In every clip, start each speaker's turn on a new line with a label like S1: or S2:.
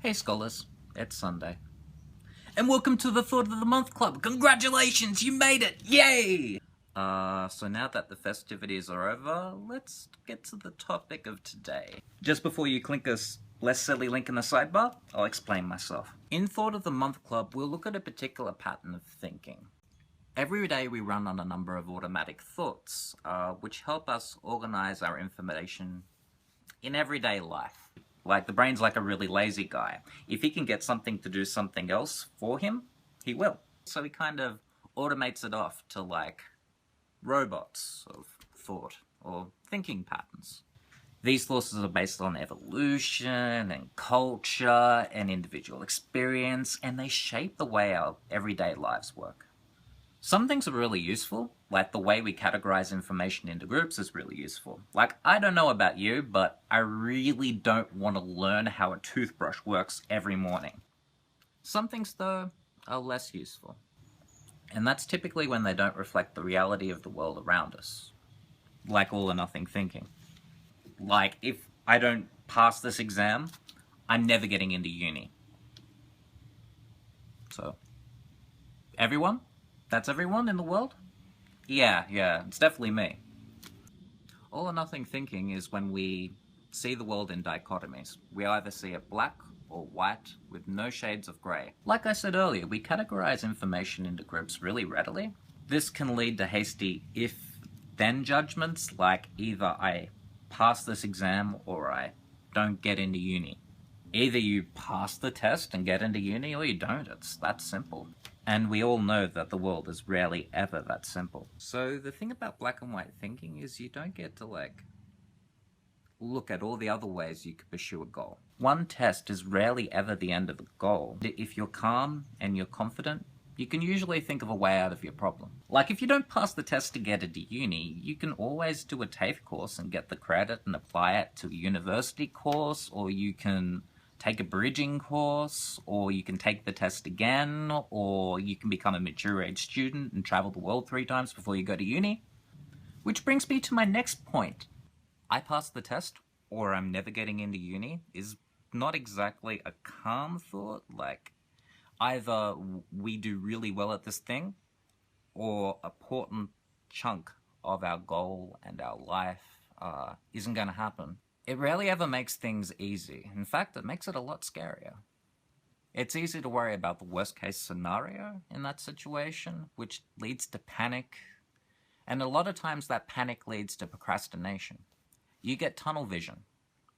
S1: Hey scholars, it's Sunday. And welcome to the Thought of the Month Club! Congratulations, you made it! Yay! So now that the festivities are over, let's get to the topic of today. Just before you click a less silly link in the sidebar, I'll explain myself. In Thought of the Month Club, we'll look at a particular pattern of thinking. Every day we run on a number of automatic thoughts, which help us organize our information in everyday life. Like, the brain's like a really lazy guy. If he can get something to do something else for him, he will. So he kind of automates it off to, like, robots of thought or thinking patterns. These thoughts are based on evolution and culture and individual experience, and they shape the way our everyday lives work. Some things are really useful, like the way we categorize information into groups is really useful. Like, I don't know about you, but I really don't want to learn how a toothbrush works every morning. Some things, though, are less useful. And that's typically when they don't reflect the reality of the world around us. Like all or nothing thinking. Like, if I don't pass this exam, I'm never getting into uni. So, everyone? That's everyone in the world? Yeah, it's definitely me. All or nothing thinking is when we see the world in dichotomies. We either see it black or white with no shades of grey. Like I said earlier, we categorize information into groups really readily. This can lead to hasty if-then judgments, like either I pass this exam or I don't get into uni. Either you pass the test and get into uni or you don't. It's that simple. And we all know that the world is rarely ever that simple. So the thing about black and white thinking is you don't get to, like, look at all the other ways you could pursue a goal. One test is rarely ever the end of the goal. If you're calm and you're confident, you can usually think of a way out of your problem. Like, if you don't pass the test to get into uni, you can always do a TAFE course and get the credit and apply it to a university course, or you can take a bridging course, or you can take the test again, or you can become a mature age student and travel the world 3 times before you go to uni. Which brings me to my next point. I passed the test, or I'm never getting into uni, is not exactly a calm thought. Like, either we do really well at this thing, or a important chunk of our goal and our life isn't going to happen. It rarely ever makes things easy. In fact, it makes it a lot scarier. It's easy to worry about the worst case scenario in that situation, which leads to panic. And a lot of times that panic leads to procrastination. You get tunnel vision.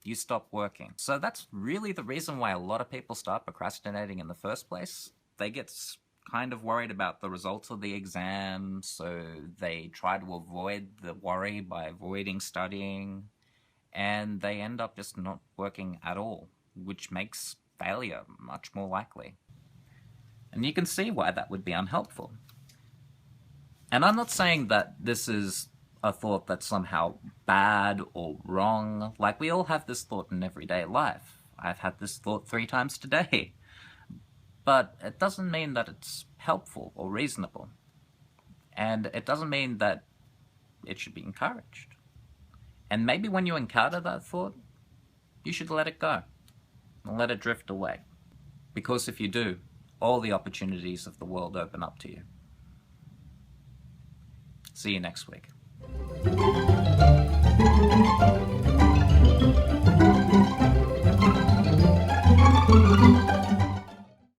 S1: You stop working. So that's really the reason why a lot of people start procrastinating in the first place. They get kind of worried about the results of the exam, so they try to avoid the worry by avoiding studying. And they end up just not working at all, which makes failure much more likely. And you can see why that would be unhelpful. And I'm not saying that this is a thought that's somehow bad or wrong. Like, we all have this thought in everyday life. I've had this thought 3 times today. But it doesn't mean that it's helpful or reasonable. And it doesn't mean that it should be encouraged. And maybe when you encounter that thought, you should let it go and let it drift away. Because if you do, all the opportunities of the world open up to you. See you next week.